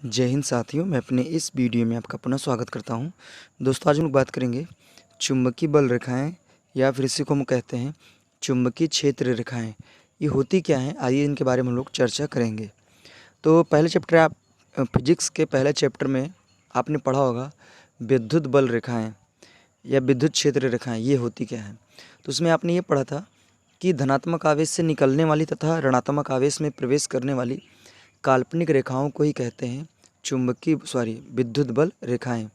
जय हिंद साथियों, मैं अपने इस वीडियो में आपका पुनः स्वागत करता हूं। दोस्तों, आज हम लोग बात करेंगे चुंबकीय बल रेखाएं या फिर इसी को हम कहते हैं चुंबकीय क्षेत्र रेखाएं। ये होती क्या हैं, आइए इनके बारे में हम लोग चर्चा करेंगे। तो पहले चैप्टर आप फिजिक्स के पहले चैप्टर में आपने पढ़ा होगा विद्युत बल रेखाएँ या विद्युत क्षेत्र रेखाएँ, ये होती क्या हैं। तो उसमें आपने ये पढ़ा था कि धनात्मक आवेश से निकलने वाली तथा ऋणात्मक आवेश में प्रवेश करने वाली काल्पनिक रेखाओं को ही कहते हैं विद्युत बल रेखाएं।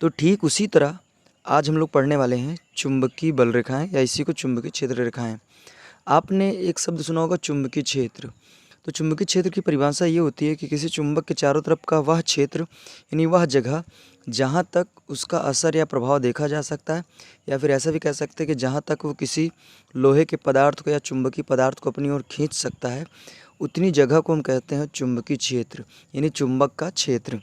तो ठीक उसी तरह आज हम लोग पढ़ने वाले हैं चुंबकीय बल रेखाएं या इसी को चुंबकीय क्षेत्र रेखाएं। आपने एक शब्द सुना होगा चुंबकीय क्षेत्र। तो चुंबकीय क्षेत्र की परिभाषा ये होती है कि किसी चुंबक के चारों तरफ का वह क्षेत्र यानी वह जगह जहाँ तक उसका असर या प्रभाव देखा जा सकता है, या फिर ऐसा भी कह सकते हैं कि जहाँ तक वो किसी लोहे के पदार्थ को या चुंबकीय पदार्थ को अपनी ओर खींच सकता है, उतनी जगह को हम कहते हैं चुंबकीय क्षेत्र यानी चुंबक का क्षेत्र।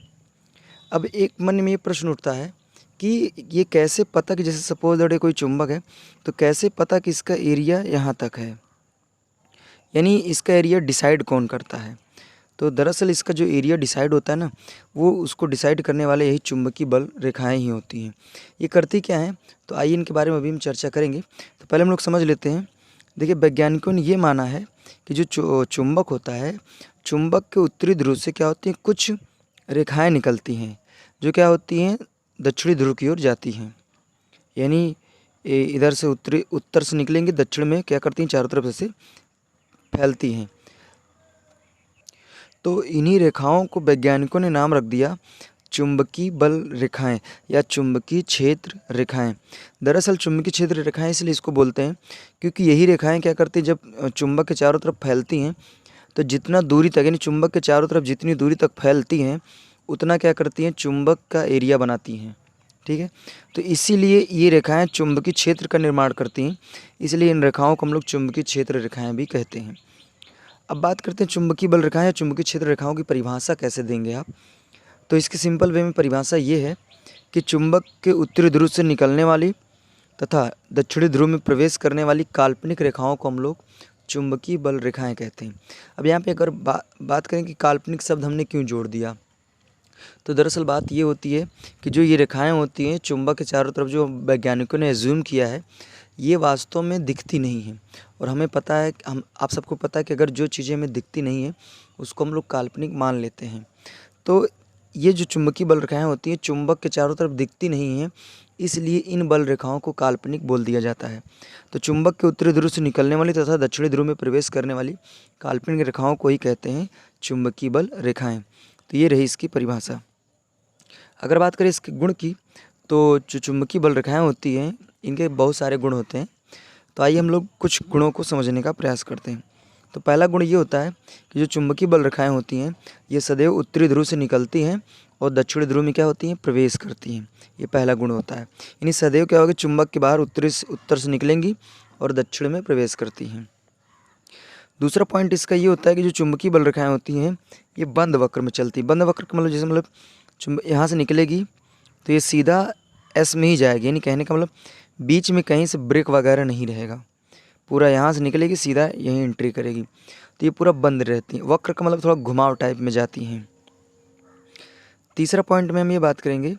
अब एक मन में ये प्रश्न उठता है कि ये कैसे पता कि जैसे सपोज दैट कोई चुंबक है, तो कैसे पता कि इसका एरिया यहाँ तक है, यानी इसका एरिया डिसाइड कौन करता है। तो दरअसल इसका जो एरिया डिसाइड होता है ना, वो उसको डिसाइड करने वाले यही चुंबकीय बल रेखाएं ही होती हैं। ये करती क्या हैं, तो आइए इनके बारे में अभी हम चर्चा करेंगे। तो पहले हम लोग समझ लेते हैं। देखिए, वैज्ञानिकों ने ये माना है कि जो चुंबक होता है, चुंबक के उत्तरी ध्रुव से क्या होती हैं, कुछ रेखाएं निकलती हैं जो क्या होती हैं, दक्षिणी ध्रुव की ओर जाती हैं। यानी इधर से उत्तर से निकलेंगी, दक्षिण में क्या करती हैं, चारों तरफ से फैलती हैं। तो इन्हीं रेखाओं को वैज्ञानिकों ने नाम रख दिया चुंबकीय बल रेखाएं या चुंबकीय क्षेत्र रेखाएं। दरअसल चुंबकीय क्षेत्र रेखाएं इसलिए इसको बोलते हैं क्योंकि यही रेखाएं क्या करती हैं, जब चुंबक के चारों तरफ फैलती हैं तो जितना दूरी तक, यानी चुंबक के चारों तरफ जितनी दूरी तक फैलती हैं उतना क्या करती हैं, चुंबक का एरिया बनाती हैं। ठीक है, तो इसीलिए ये रेखाएं चुंबकीय क्षेत्र का निर्माण करती हैं, इसलिए इन रेखाओं को हम लोग चुंबकीय क्षेत्र रेखाएं भी कहते हैं। अब बात करते हैं चुंबकीय बल रेखाएं या चुंबकीय क्षेत्र रेखाओं की परिभाषा कैसे देंगे आप। तो इसकी सिंपल वे में परिभाषा ये है कि चुंबक के उत्तरी ध्रुव से निकलने वाली तथा दक्षिणी ध्रुव में प्रवेश करने वाली काल्पनिक रेखाओं को हम लोग चुंबकीय बल रेखाएं कहते हैं। अब यहाँ पे अगर बात करें कि काल्पनिक शब्द हमने क्यों जोड़ दिया, तो दरअसल बात ये होती है कि जो ये रेखाएं होती हैं चुंबक के चारों तरफ, जो वैज्ञानिकों ने एज्यूम किया है, ये वास्तव में दिखती नहीं है। और हमें पता है, आप सबको पता है कि अगर जो चीज़ें हमें दिखती नहीं है उसको हम लोग काल्पनिक मान लेते हैं। तो ये जो चुंबकीय बल रेखाएं होती हैं चुंबक के चारों तरफ दिखती नहीं हैं, इसलिए इन बल रेखाओं को काल्पनिक बोल दिया जाता है। तो चुंबक के उत्तरी ध्रुव से निकलने वाली तथा दक्षिणी ध्रुव में प्रवेश करने वाली काल्पनिक रेखाओं को ही कहते हैं चुंबकीय बल रेखाएं। तो ये रही इसकी परिभाषा। अगर बात करें इसके गुण की, तो जो चुंबकीय बल रेखाएं होती हैं इनके बहुत सारे गुण होते हैं। तो आइए हम लोग कुछ गुणों को समझने का प्रयास करते हैं। तो पहला गुण ये होता है कि जो चुंबकीय बल रेखाएं होती हैं ये सदैव उत्तरी ध्रुव से निकलती हैं और दक्षिणी ध्रुव में क्या होती हैं, प्रवेश करती हैं। ये पहला गुण होता है, यानी सदैव क्या होगा, चुंबक के बाहर उत्तर से निकलेंगी और दक्षिण में प्रवेश करती हैं। दूसरा पॉइंट इसका ये होता है कि जो चुंबकीय बल रेखाएं होती हैं ये बंद वक्र में चलती। बंद वक्र का मतलब, जैसे यहाँ से निकलेगी तो ये सीधा एस में ही जाएगी, यानी कहने का मतलब बीच में कहीं से ब्रेक वगैरह नहीं रहेगा, पूरा यहाँ से निकलेगी सीधा यहीं एंट्री करेगी। तो ये पूरा बंद रहती हैं। वक्र का मतलब थोड़ा घुमाव टाइप में जाती हैं। तीसरा पॉइंट में हम ये बात करेंगे,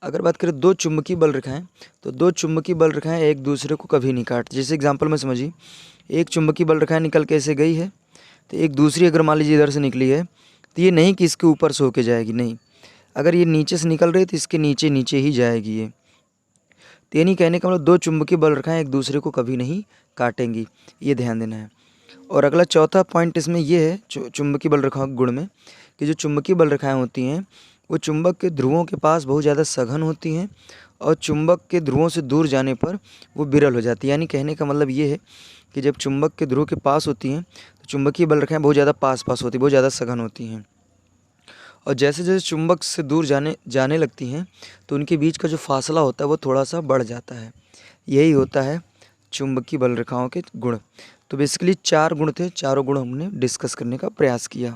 अगर बात करें दो चुंबकीय बल रेखाएं, तो दो चुंबकीय बल रेखाएं एक दूसरे को कभी नहीं काटती। जैसे एग्जांपल में समझिए, एक चुंबकीय बल रेखाएं निकल के ऐसे गई है, तो एक दूसरी अगर मान लीजिए इधर से निकली है, तो ये नहीं कि इसके ऊपर से होके जाएगी, नहीं, अगर ये नीचे से निकल रही है तो इसके नीचे नीचे ही जाएगी ये। तो यानी कहने का मतलब दो चुंबकीय बल रेखाएं एक दूसरे को कभी नहीं काटेंगी, ये ध्यान देना है। और अगला चौथा पॉइंट इसमें ये है चुंबकीय बल रेखाओं के गुण में, कि जो चुंबकीय बल रेखाएं होती हैं वो चुंबक के ध्रुवों के पास बहुत ज़्यादा सघन होती हैं और चुंबक के ध्रुवों से दूर जाने पर वो विरल हो जाती है। यानी कहने का मतलब ये है कि जब चुंबक के ध्रुव के पास होती हैं तो चुंबकीय बल रेखाएं बहुत ज़्यादा पास होती हैं, बहुत ज़्यादा सघन होती हैं। और जैसे जैसे चुंबक से दूर जाने लगती हैं तो उनके बीच का जो फासला होता है वो थोड़ा सा बढ़ जाता है। यही होता है चुंबकीय बल रेखाओं के गुण। तो बेसिकली 4 गुण थे, चारों गुण हमने डिस्कस करने का प्रयास किया।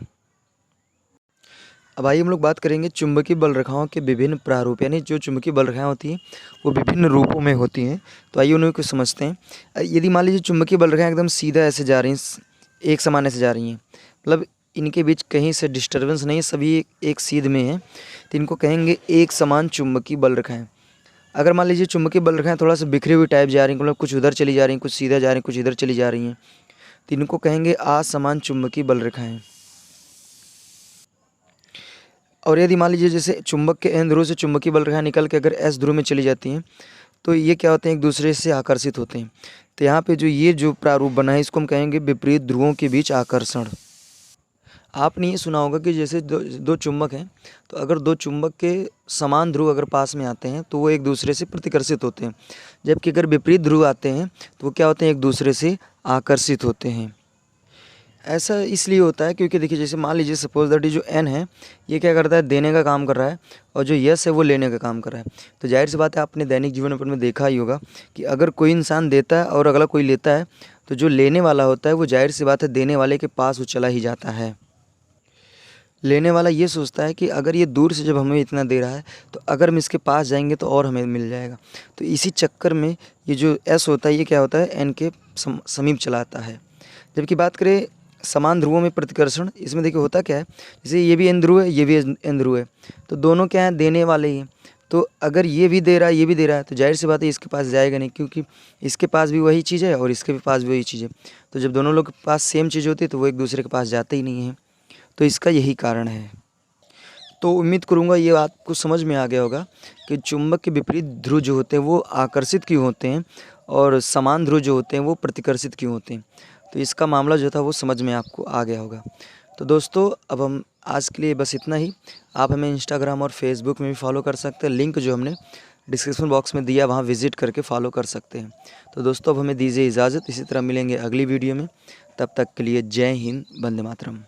अब आइए हम लोग बात करेंगे चुंबकीय बल रेखाओं के विभिन्न प्रारूप, यानी जो चुंबकीय बल रेखाएं होती हैं वो विभिन्न रूपों में होती हैं। तो आइए उन्हें कुछ समझते हैं। यदि मान लीजिए चुंबकीय बल रेखाएं एकदम सीधा ऐसे जा रही हैं, एक समान ऐसे जा रही हैं, मतलब इनके बीच कहीं से डिस्टर्बेंस नहीं है, सभी एक सीध में है, तो इनको कहेंगे एक समान चुंबकीय बल रेखाएं। अगर मान लीजिए चुंबकीय बल रेखाएं थोड़ा सा बिखरी हुई टाइप जा रही हैं, मतलब कुछ उधर चली जा रही हैं, कुछ सीधा जा रही हैं, कुछ इधर चली जा रही हैं, तो इनको कहेंगे असमान चुंबकीय बल रेखाएं। और यदि मान लीजिए जैसे चुंबक के एन ध्रुव से चुंबकीय बल रेखा निकल के अगर एस ध्रुव में चली जाती हैं, तो ये क्या होते हैं, एक दूसरे से आकर्षित होते हैं। तो यहाँ पे जो प्रारूप बना है इसको हम कहेंगे विपरीत ध्रुवों के बीच आकर्षण। आपने ये सुना होगा कि जैसे दो चुंबक हैं, तो अगर दो चुंबक के समान ध्रुव अगर पास में आते हैं तो वो एक दूसरे से प्रतिकर्षित होते हैं, जबकि अगर विपरीत ध्रुव आते हैं तो वो क्या होते हैं, एक दूसरे से आकर्षित होते हैं। ऐसा इसलिए होता है क्योंकि देखिए जैसे मान लीजिए सपोज दैट जो एन है ये क्या करता है, देने का काम कर रहा है, और जो यस है वो लेने का काम कर रहा है। तो जाहिर सी बात है, आपने दैनिक जीवन में देखा ही होगा कि अगर कोई इंसान देता है और अगला कोई लेता है, तो जो लेने वाला होता है वो जाहिर सी बात है देने वाले के पास वो चला ही जाता है। लेने वाला ये सोचता है कि अगर ये दूर से जब हमें इतना दे रहा है तो अगर हम इसके पास जाएंगे तो और हमें मिल जाएगा। तो इसी चक्कर में ये जो एस होता है ये क्या होता है, एन के समीप चलाता है। जबकि बात करें समान ध्रुवों में प्रतिकर्षण, इसमें देखिए होता क्या है, जैसे ये भी एन ध्रुव है, ये भी एन ध्रुव है, तो दोनों क्या हैं, देने वाले ही हैं। तो अगर ये भी दे रहा है, ये भी दे रहा है, तो जाहिर सी बात है इसके पास जाएगा नहीं, क्योंकि इसके पास भी वही चीज़ है और इसके भी पास भी वही चीज़ है। तो जब दोनों लोग के पास सेम चीज़ होती है तो वो एक दूसरे के पास जाते ही नहीं हैं। तो इसका यही कारण है। तो उम्मीद करूँगा ये आपको समझ में आ गया होगा कि चुंबक के विपरीत ध्रुव जो होते हैं वो आकर्षित क्यों होते हैं और समान ध्रुव जो होते हैं वो प्रतिकर्षित क्यों होते हैं। तो इसका मामला जो था वो समझ में आपको आ गया होगा। तो दोस्तों अब हम आज के लिए बस इतना ही। आप हमें इंस्टाग्राम और फेसबुक में भी फॉलो कर सकते हैं, लिंक जो हमने डिस्क्रिप्शन बॉक्स में दिया वहाँ विजिट करके फॉलो कर सकते हैं। तो दोस्तों अब हमें दीजिए इजाज़त, इसी तरह मिलेंगे अगली वीडियो में। तब तक के लिए जय हिंद, वंदे मातरम।